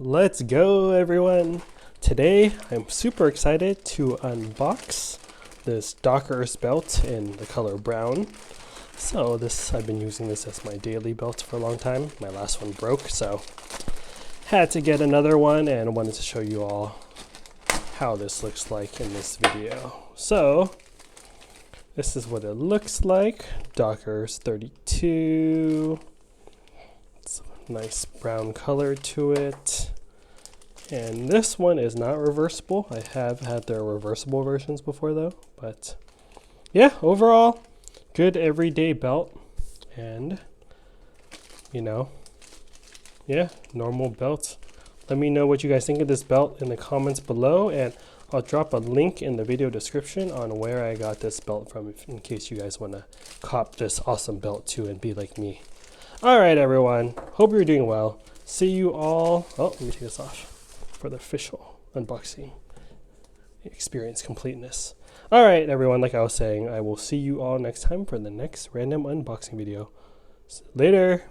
Let's go, everyone. Today I'm super excited to unbox this Dockers belt in the color brown. So I've been using this as my daily belt for a long time. My last one broke, so had to get another one and wanted to show you all how this looks like in this video. So this is what it looks like. Dockers 32. It's a nice brown color to it. And this one is not reversible. I have had their reversible versions before though. But yeah, overall, good everyday belt. And, you know, yeah, normal belt. Let me know what you guys think of this belt in the comments below. And I'll drop a link in the video description on where I got this belt from in case you guys want to cop this awesome belt too and be like me. All right, everyone. Hope you're doing well. See you all. Oh, let me take this off for the official unboxing experience completeness. All right, everyone. Like I was saying, I will see you all next time for the next random unboxing video. Later.